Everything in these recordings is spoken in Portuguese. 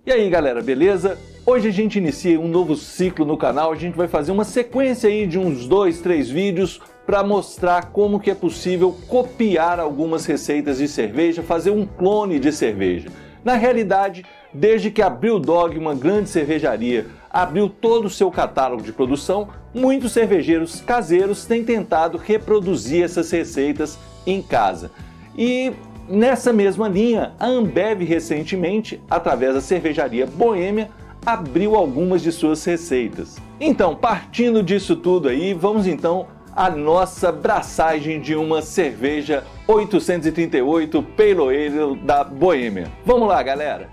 E aí galera, beleza? Hoje a gente inicia um novo ciclo no canal, a gente vai fazer uma sequência aí de uns 2, 3 vídeos para mostrar como que é possível copiar algumas receitas de cerveja, fazer um clone de cerveja. Na realidade, desde que a BrewDog, uma grande cervejaria, abriu todo o seu catálogo de produção, muitos cervejeiros caseiros têm tentado reproduzir essas receitas em casa. E nessa mesma linha, a Ambev recentemente, através da cervejaria Boêmia, abriu algumas de suas receitas. Então, partindo disso tudo aí, vamos então à nossa braçagem de uma cerveja 838 Pale Ale da Boêmia. Vamos lá, galera!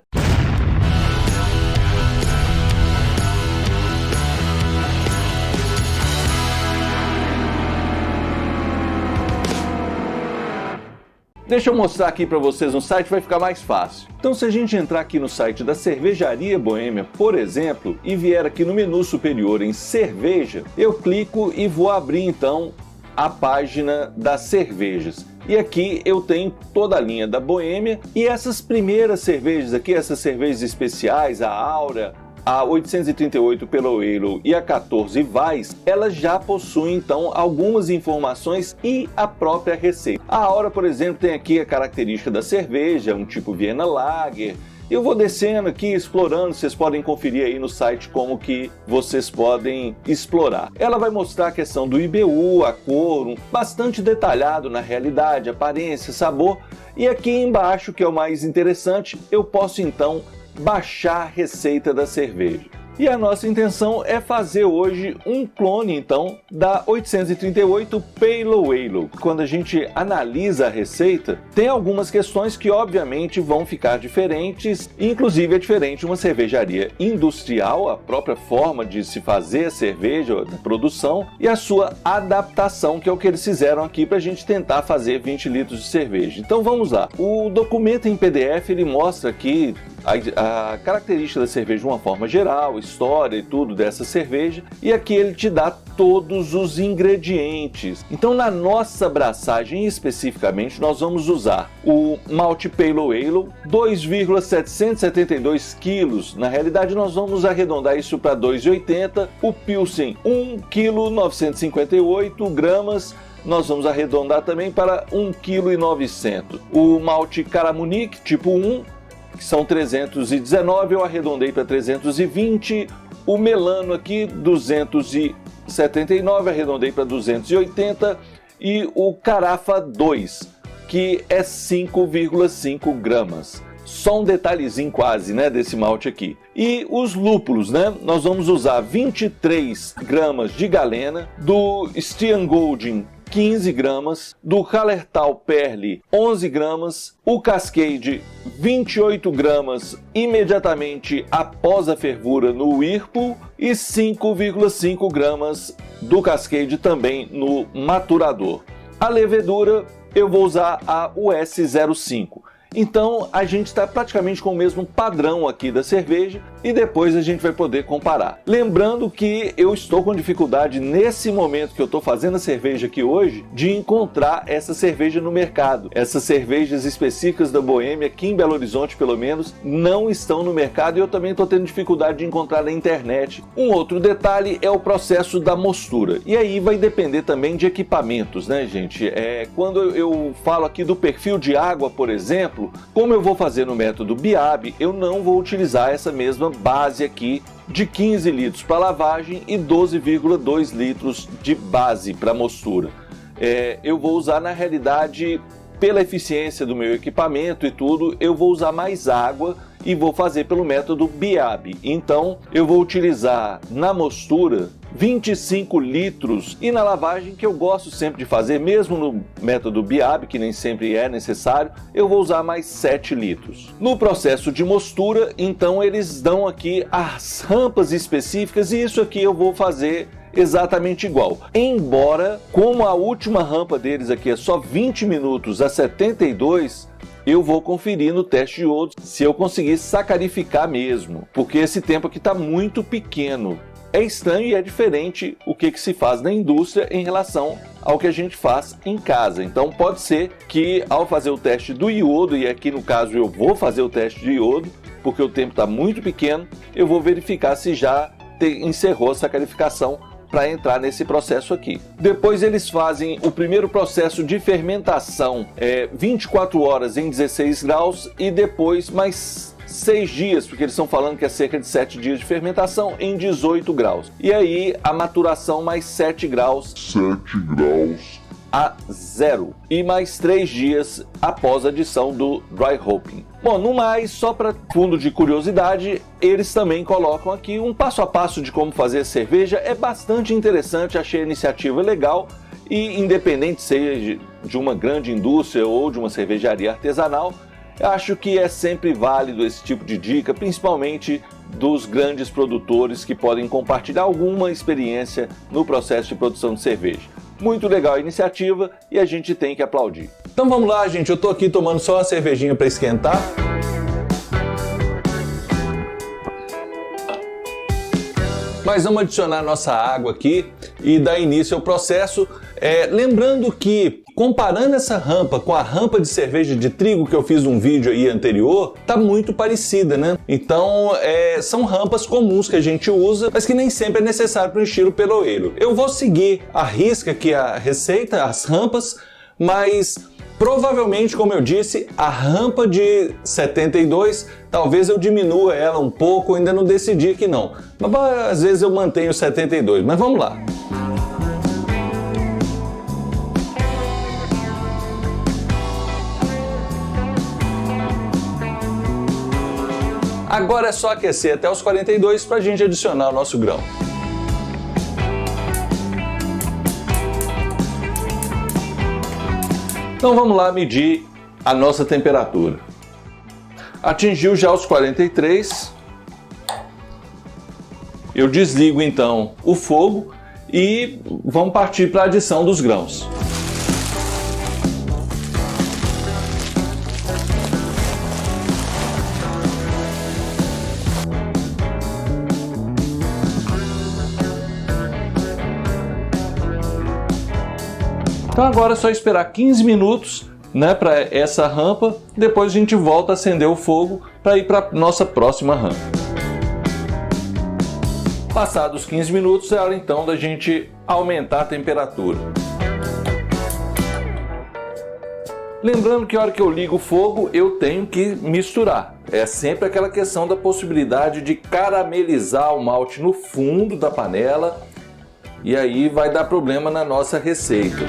Deixa eu mostrar aqui para vocês no site, vai ficar mais fácil. Então, se a gente entrar aqui no site da Cervejaria Boêmia, por exemplo, e vier aqui no menu superior em cerveja, eu clico e vou abrir então a página das cervejas. E aqui eu tenho toda a linha da Boêmia e essas primeiras cervejas aqui, essas cervejas especiais, a Aura, a 838 Pale Ale e a 14 Weiss, elas já possuem então algumas informações e a própria receita. A Aura, por exemplo, tem aqui a característica da cerveja, um tipo Vienna Lager. Eu vou descendo aqui, explorando, vocês podem conferir aí no site como que vocês podem explorar. Ela vai mostrar a questão do IBU, a cor, bastante detalhado na realidade, aparência, sabor. E aqui embaixo, que é o mais interessante, eu posso então baixar a receita da cerveja. E a nossa intenção é fazer hoje um clone então da 838 Pale Ale. Quando a gente analisa a receita, tem algumas questões que obviamente vão ficar diferentes, inclusive é diferente uma cervejaria industrial, a própria forma de se fazer a cerveja, a produção e a sua adaptação, que é o que eles fizeram aqui para a gente tentar fazer 20 litros de cerveja. Então vamos lá. O documento em PDF ele mostra aqui a característica da cerveja de uma forma geral, história e tudo dessa cerveja, e aqui ele te dá todos os ingredientes. Então na nossa braçagem especificamente nós vamos usar o malte Pale Ale, 2,772 kg, na realidade nós vamos arredondar isso para 2,80, o Pilsen 1,958 kg, nós vamos arredondar também para 1,9 kg. O malte Caramunique tipo 1, que são 319, eu arredondei para 320, o Melano aqui 279, arredondei para 280 e o Carafa 2, que é 5,5 gramas. Só um detalhezinho quase, né, desse malte aqui. E os lúpulos, né, nós vamos usar 23 gramas de galena, do Stiangolding 15 gramas, do Hallertau Perle 11 gramas, o Cascade 28 gramas imediatamente após a fervura no Whirlpool e 5,5 gramas do Cascade também no maturador. A levedura eu vou usar a US05. Então a gente está praticamente com o mesmo padrão aqui da cerveja e depois a gente vai poder comparar. Lembrando que eu estou com dificuldade nesse momento que eu estou fazendo a cerveja aqui hoje de encontrar essa cerveja no mercado. Essas cervejas específicas da Boêmia aqui em Belo Horizonte pelo menos não estão no mercado e eu também estou tendo dificuldade de encontrar na internet. Um outro detalhe é o processo da mostura e aí vai depender também de equipamentos, né, gente? Quando eu falo aqui do perfil de água, por exemplo, como eu vou fazer no método BIAB, eu não vou utilizar essa mesma base aqui de 15 litros para lavagem e 12,2 litros de base para mostura. Eu vou usar, na realidade, pela eficiência do meu equipamento e tudo, eu vou usar mais água e vou fazer pelo método BIAB. Então, eu vou utilizar na mostura 25 litros e na lavagem, que eu gosto sempre de fazer, mesmo no método BIAB, que nem sempre é necessário, eu vou usar mais 7 litros. No processo de mostura, então, eles dão aqui as rampas específicas e isso aqui eu vou fazer exatamente igual. Embora, como a última rampa deles aqui é só 20 minutos a 72, eu vou conferir no teste de iodo se eu conseguir sacarificar mesmo, porque esse tempo aqui está muito pequeno. É estranho e é diferente o que se faz na indústria em relação ao que a gente faz em casa. Então pode ser que ao fazer o teste do iodo, e aqui no caso eu vou fazer o teste de iodo, porque o tempo está muito pequeno, eu vou verificar se já encerrou essa sacarificação para entrar nesse processo aqui. Depois eles fazem o primeiro processo de fermentação, 24 horas em 16 graus e depois mais 6 dias, porque eles estão falando que é cerca de 7 dias de fermentação em 18 graus. E aí a maturação mais 7 graus a 0 e mais 3 dias após a adição do dry hopping. Bom, no mais, só para fundo de curiosidade, eles também colocam aqui um passo a passo de como fazer cerveja. É bastante interessante, achei a iniciativa legal e independente seja de uma grande indústria ou de uma cervejaria artesanal, acho que é sempre válido esse tipo de dica, principalmente dos grandes produtores que podem compartilhar alguma experiência no processo de produção de cerveja. Muito legal a iniciativa e a gente tem que aplaudir. Então vamos lá, gente. Eu tô aqui tomando só uma cervejinha para esquentar. Mas vamos adicionar nossa água aqui e dar início ao processo. Lembrando que, comparando essa rampa com a rampa de cerveja de trigo que eu fiz um vídeo aí anterior, tá muito parecida, né? Então, são rampas comuns que a gente usa, mas que nem sempre é necessário para o estilo peloeiro. Eu vou seguir à risca aqui a receita, as rampas, mas provavelmente, como eu disse, a rampa de 72, talvez eu diminua ela um pouco, ainda não decidi aqui não. Mas às vezes eu mantenho 72, mas vamos lá. Agora é só aquecer até os 42 para a gente adicionar o nosso grão. Então vamos lá medir a nossa temperatura. Atingiu já os 43. Eu desligo então o fogo e vamos partir para a adição dos grãos. Então agora é só esperar 15 minutos, né, para essa rampa, depois a gente volta a acender o fogo para ir para nossa próxima rampa. Passados 15 minutos é hora então da gente aumentar a temperatura. Lembrando que a hora que eu ligo o fogo eu tenho que misturar. É sempre aquela questão da possibilidade de caramelizar o malte no fundo da panela e aí vai dar problema na nossa receita.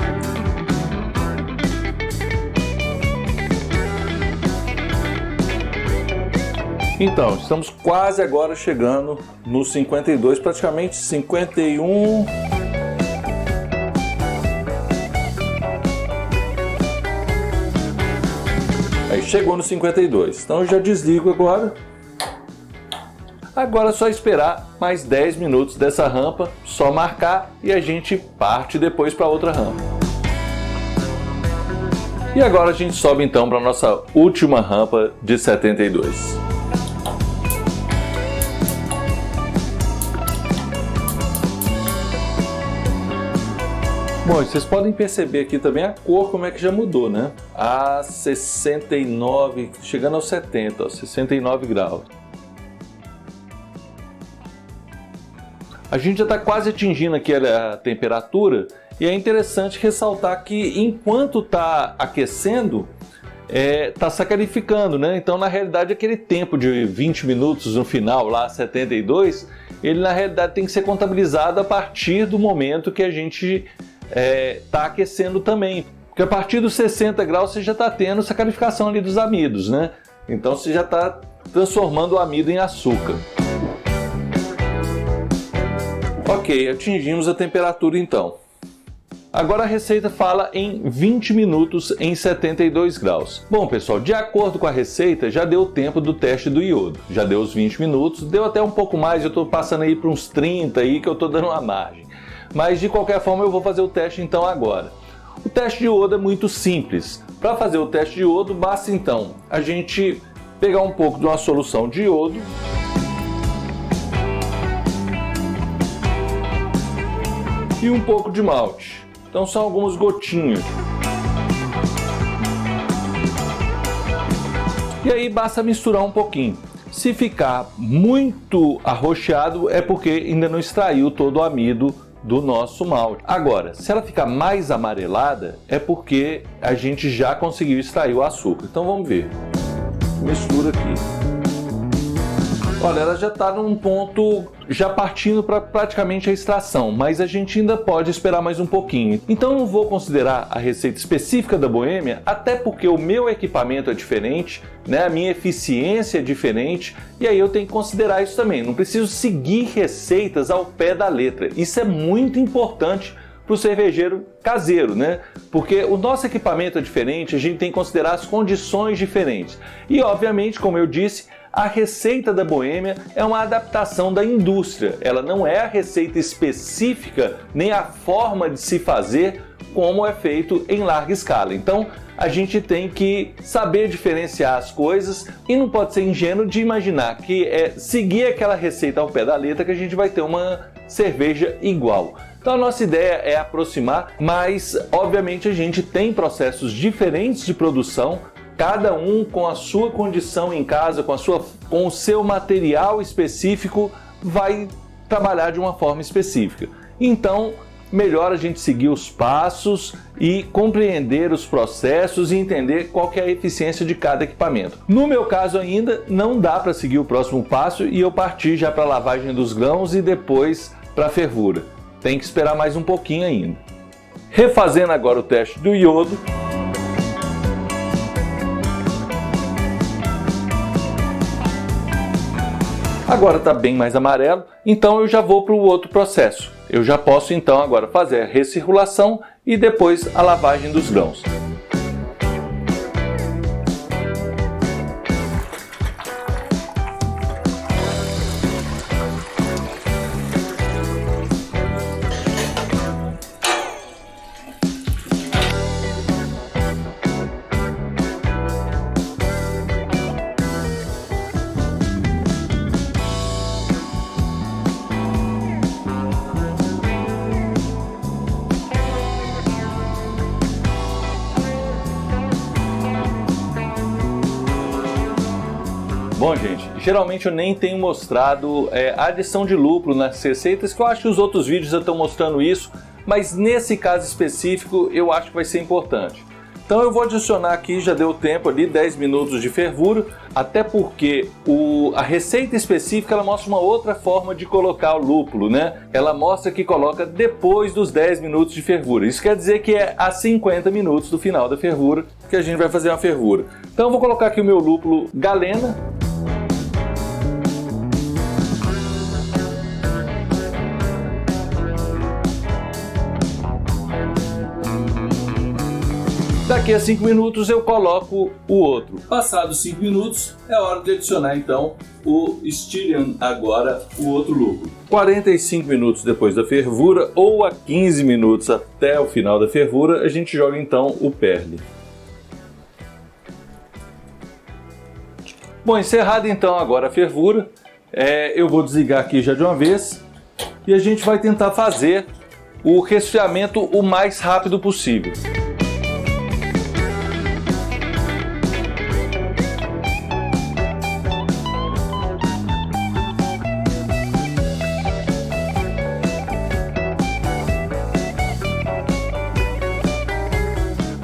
Então, estamos quase agora chegando nos 52, praticamente 51. Aí chegou no 52. Então eu já desligo agora. Agora é só esperar mais 10 minutos dessa rampa, só marcar e a gente parte depois para outra rampa. E agora a gente sobe então para a nossa última rampa de 72. Bom, vocês podem perceber aqui também a cor, como é que já mudou, né? A 69, chegando aos 70, ó, 69 graus. A gente já está quase atingindo aqui a temperatura e é interessante ressaltar que enquanto está aquecendo, está sacarificando, né? Então, na realidade, aquele tempo de 20 minutos no final, lá 72, ele na realidade tem que ser contabilizado a partir do momento que a gente está aquecendo também, porque a partir dos 60 graus você já está tendo sacarificação ali dos amidos, né? Então você já está transformando o amido em açúcar. Ok, atingimos a temperatura então. Agora a receita fala em 20 minutos em 72 graus. Bom pessoal, de acordo com a receita já deu o tempo do teste do iodo, já deu os 20 minutos, deu até um pouco mais, eu estou passando aí para uns 30 aí que eu estou dando uma margem. Mas de qualquer forma eu vou fazer o teste então agora. O teste de iodo é muito simples. Para fazer o teste de iodo basta então a gente pegar um pouco de uma solução de iodo e um pouco de malte. Então são algumas gotinhas. E aí basta misturar um pouquinho. Se ficar muito arroxeado é porque ainda não extraiu todo o amido do nosso malte. Agora, se ela ficar mais amarelada é porque a gente já conseguiu extrair o açúcar. Então vamos ver. Mistura aqui. Olha, ela já está num ponto, já partindo para praticamente a extração, mas a gente ainda pode esperar mais um pouquinho. Então não vou considerar a receita específica da Boêmia, até porque o meu equipamento é diferente, né? A minha eficiência é diferente, e aí eu tenho que considerar isso também. Não preciso seguir receitas ao pé da letra. Isso é muito importante para o cervejeiro caseiro, né? Porque o nosso equipamento é diferente, a gente tem que considerar as condições diferentes. E obviamente, como eu disse, a receita da Boêmia é uma adaptação da indústria. Ela não é a receita específica, nem a forma de se fazer como é feito em larga escala. Então, a gente tem que saber diferenciar as coisas e não pode ser ingênuo de imaginar que é seguir aquela receita ao pé da letra que a gente vai ter uma cerveja igual. Então a nossa ideia é aproximar, mas obviamente a gente tem processos diferentes de produção, cada um com a sua condição em casa, com o seu material específico, vai trabalhar de uma forma específica. Então, melhor a gente seguir os passos e compreender os processos e entender qual que é a eficiência de cada equipamento. No meu caso ainda, não dá para seguir o próximo passo e eu parti já para a lavagem dos grãos e depois para a fervura. Tem que esperar mais um pouquinho ainda. Refazendo agora o teste do iodo. Agora está bem mais amarelo, então eu já vou para o outro processo. Eu já posso então agora fazer a recirculação e depois a lavagem dos grãos. Bom, gente, geralmente eu nem tenho mostrado a adição de lúpulo nas receitas, que eu acho que os outros vídeos já estão mostrando isso, mas nesse caso específico eu acho que vai ser importante. Então eu vou adicionar aqui, já deu tempo ali, 10 minutos de fervura, até porque a receita específica ela mostra uma outra forma de colocar o lúpulo, né? Ela mostra que coloca depois dos 10 minutos de fervura. Isso quer dizer que é a 50 minutos do final da fervura que a gente vai fazer uma fervura. Então eu vou colocar aqui o meu lúpulo Galena. Daqui a 5 minutos eu coloco o outro. Passados 5 minutos é hora de adicionar então o Styrian, agora o outro lúpulo. 45 minutos depois da fervura ou a 15 minutos até o final da fervura a gente joga então o Perle. Bom, encerrada então agora a fervura, eu vou desligar aqui já de uma vez e a gente vai tentar fazer o resfriamento o mais rápido possível.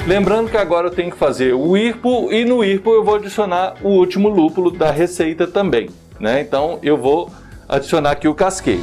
Lembrando que agora eu tenho que fazer o Whirlpool e no Whirlpool eu vou adicionar o último lúpulo da receita também, né? Então eu vou adicionar aqui o Cascade.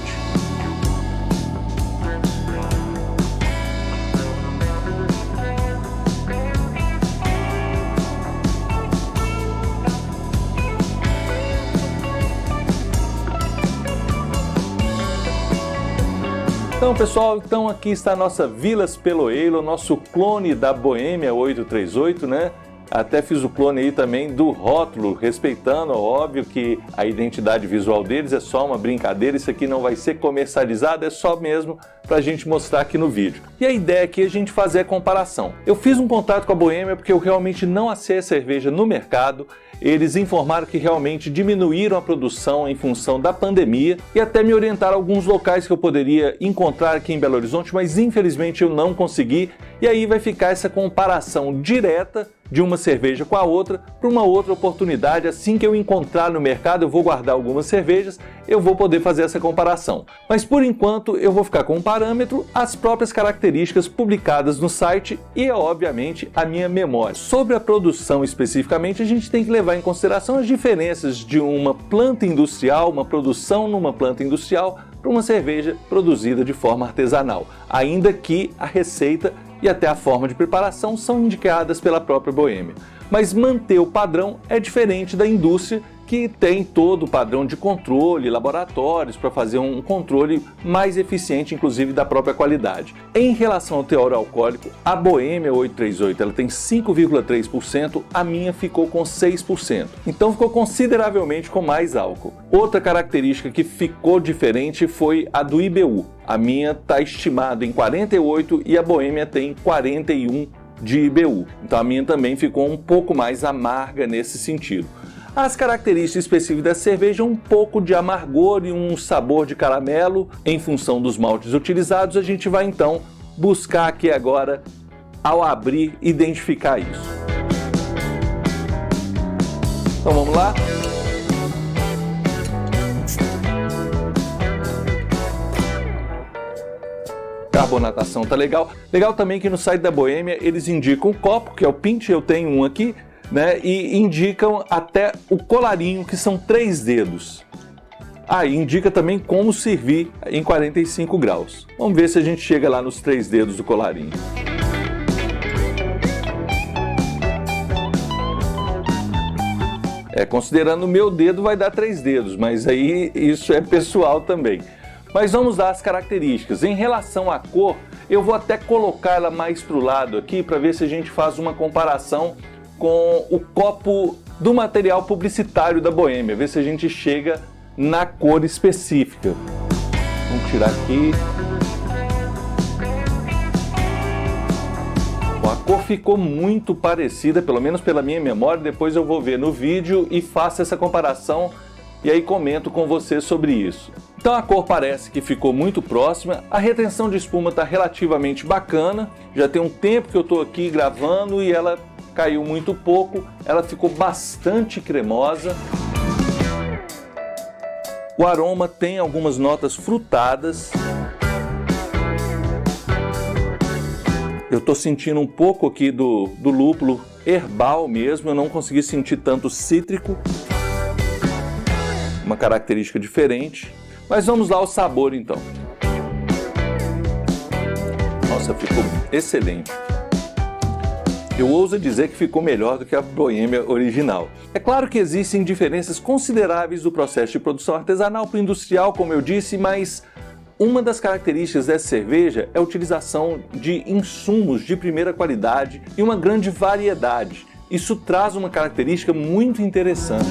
Então pessoal, aqui está a nossa Vilas Pelo Ale, o nosso clone da Boêmia 838, né? Até fiz o clone aí também do rótulo, respeitando, óbvio que a identidade visual deles é só uma brincadeira, isso aqui não vai ser comercializado, é só mesmo pra gente mostrar aqui no vídeo. E a ideia aqui é a gente fazer a comparação. Eu fiz um contato com a Boêmia porque eu realmente não achei a cerveja no mercado, eles informaram que realmente diminuíram a produção em função da pandemia e até me orientaram alguns locais que eu poderia encontrar aqui em Belo Horizonte, mas infelizmente eu não consegui, e aí vai ficar essa comparação direta de uma cerveja com a outra para uma outra oportunidade. Assim que eu encontrar no mercado, eu vou guardar algumas cervejas, eu vou poder fazer essa comparação. Mas por enquanto eu vou ficar com um parâmetro, as próprias características publicadas no site e, obviamente, a minha memória. Sobre a produção especificamente, a gente tem que levar em consideração as diferenças de uma planta industrial, uma produção numa planta industrial, para uma cerveja produzida de forma artesanal, ainda que a receita e até a forma de preparação são indicadas pela própria Bohemia. Mas manter o padrão é diferente da indústria, que tem todo o padrão de controle, laboratórios para fazer um controle mais eficiente, inclusive da própria qualidade. Em relação ao teor alcoólico, a Bohemia 838 ela tem 5,3%, a minha ficou com 6%. Então ficou consideravelmente com mais álcool. Outra característica que ficou diferente foi a do IBU. A minha está estimada em 48 e a Bohemia tem 41 de IBU. Então a minha também ficou um pouco mais amarga nesse sentido. As características específicas da cerveja, um pouco de amargor e um sabor de caramelo. Em função dos maltes utilizados, a gente vai então buscar aqui agora, ao abrir, identificar isso. Então vamos lá? Carbonatação tá legal. Legal também que no site da Bohemia eles indicam o copo, que é o pint, eu tenho um aqui, né, e indicam até o colarinho, que são 3 dedos. E indica também como servir em 45 graus. Vamos ver se a gente chega lá nos 3 dedos do colarinho. Considerando o meu dedo vai dar 3 dedos, mas aí isso é pessoal também. Mas vamos dar as características. Em relação à cor, eu vou até colocar ela mais para o lado aqui para ver se a gente faz uma comparação com o copo do material publicitário da Bohemia, ver se a gente chega na cor específica. Vamos tirar aqui. Bom, a cor ficou muito parecida, pelo menos pela minha memória. Depois eu vou ver no vídeo e faço essa comparação e aí comento com você sobre isso. Então a cor parece que ficou muito próxima, a retenção de espuma está relativamente bacana, já tem um tempo que eu estou aqui gravando e ela caiu muito pouco, ela ficou bastante cremosa. O aroma tem algumas notas frutadas. Eu estou sentindo um pouco aqui do lúpulo herbal mesmo, eu não consegui sentir tanto cítrico. Uma característica diferente. Mas vamos lá ao sabor então. Nossa, ficou excelente. Eu ouso dizer que ficou melhor do que a Bohemia original. É claro que existem diferenças consideráveis do processo de produção artesanal para o industrial, como eu disse, mas uma das características dessa cerveja é a utilização de insumos de primeira qualidade e uma grande variedade. Isso traz uma característica muito interessante.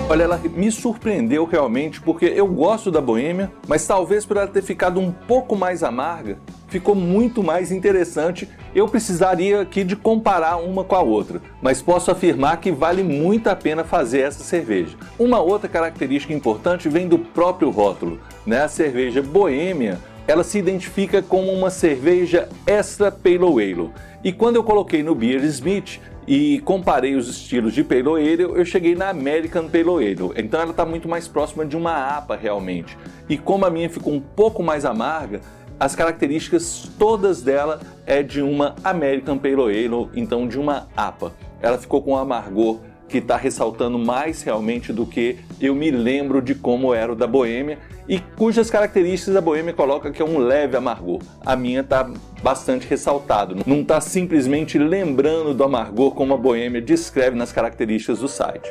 Olha, ela me surpreendeu realmente, porque eu gosto da Bohemia, mas talvez por ela ter ficado um pouco mais amarga, ficou muito mais interessante. Eu precisaria aqui de comparar uma com a outra, mas posso afirmar que vale muito a pena fazer essa cerveja. Uma outra característica importante vem do próprio rótulo, né? A cerveja Bohemia, ela se identifica como uma cerveja extra pale ale. E quando eu coloquei no Beersmith e comparei os estilos de Pale Ale, eu cheguei na American Pale Ale. Então ela está muito mais próxima de uma APA realmente. E como a minha ficou um pouco mais amarga, as características todas dela é de uma American Pale Ale, então de uma APA. Ela ficou com um amargor que está ressaltando mais realmente do que eu me lembro de como era o da Bohemia, e cujas características a Bohemia coloca que é um leve amargor. A minha está bastante ressaltado, não está simplesmente lembrando do amargor como a Bohemia descreve nas características do site.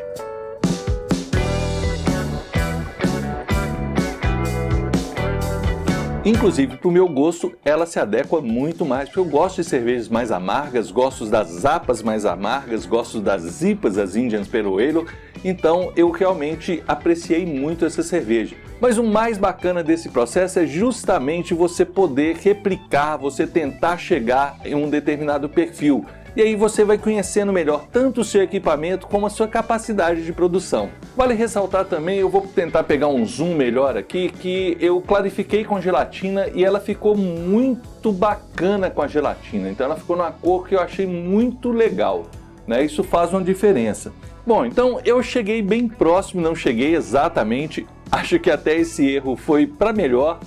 Inclusive, para o meu gosto, ela se adequa muito mais, porque eu gosto de cervejas mais amargas, gosto das APAs mais amargas, gosto das IPAs, as Indian Pale Ale, então eu realmente apreciei muito essa cerveja. Mas o mais bacana desse processo é justamente você poder replicar, você tentar chegar em um determinado perfil. E aí você vai conhecendo melhor tanto o seu equipamento como a sua capacidade de produção. Vale ressaltar também, eu vou tentar pegar um zoom melhor aqui, que eu clarifiquei com gelatina e ela ficou muito bacana com a gelatina. Então ela ficou numa cor que eu achei muito legal, né? Isso faz uma diferença. Bom, então eu cheguei bem próximo, não cheguei exatamente. Acho que até esse erro foi para melhor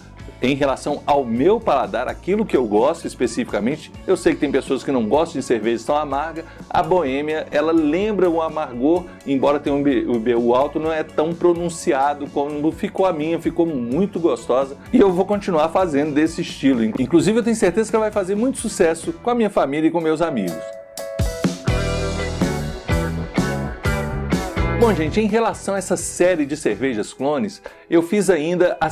em relação ao meu paladar, aquilo que eu gosto especificamente. Eu sei que tem pessoas que não gostam de cerveja tão amarga. A Boêmia, ela lembra o amargor, embora tenha um IBU alto, não é tão pronunciado como ficou a minha, ficou muito gostosa. E eu vou continuar fazendo desse estilo. Inclusive eu tenho certeza que ela vai fazer muito sucesso com a minha família e com meus amigos. Bom, gente, em relação a essa série de cervejas clones, eu fiz ainda a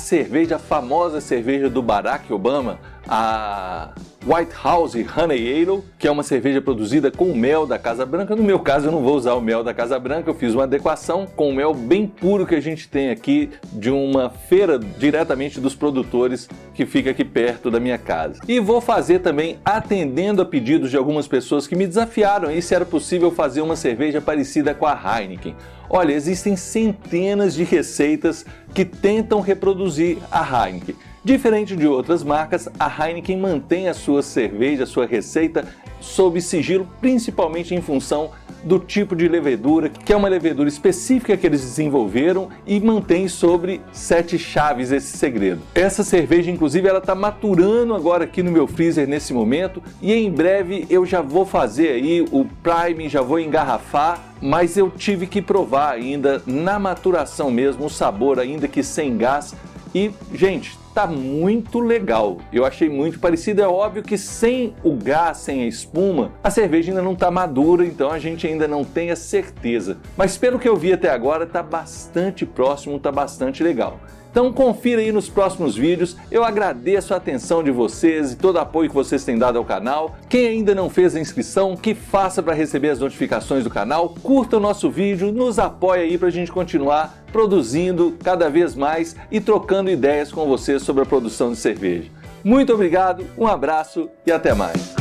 famosa cerveja do Barack Obama, a White House Honey Ale, que é uma cerveja produzida com mel da Casa Branca. No meu caso, eu não vou usar o mel da Casa Branca, eu fiz uma adequação com o mel bem puro que a gente tem aqui de uma feira diretamente dos produtores que fica aqui perto da minha casa. E vou fazer também atendendo a pedidos de algumas pessoas que me desafiaram aí se era possível fazer uma cerveja parecida com a Heineken. Olha, existem centenas de receitas que tentam reproduzir a Heineken. Diferente de outras marcas, a Heineken mantém a sua cerveja, a sua receita, sob sigilo, principalmente em função do tipo de levedura, que é uma levedura específica que eles desenvolveram e mantém sobre 7 chaves esse segredo. Essa cerveja, inclusive, ela está maturando agora aqui no meu freezer nesse momento e em breve eu já vou fazer aí o prime, já vou engarrafar, mas eu tive que provar ainda na maturação mesmo, o sabor ainda que sem gás e, gente, tá muito legal. Eu achei muito parecido. É óbvio que sem o gás, sem a espuma, a cerveja ainda não tá madura, então a gente ainda não tem a certeza. Mas pelo que eu vi até agora, tá bastante próximo, tá bastante legal. Então confira aí nos próximos vídeos. Eu agradeço a atenção de vocês e todo o apoio que vocês têm dado ao canal. Quem ainda não fez a inscrição, que faça para receber as notificações do canal. Curta o nosso vídeo, nos apoia aí para a gente continuar produzindo cada vez mais e trocando ideias com vocês sobre a produção de cerveja. Muito obrigado, um abraço e até mais.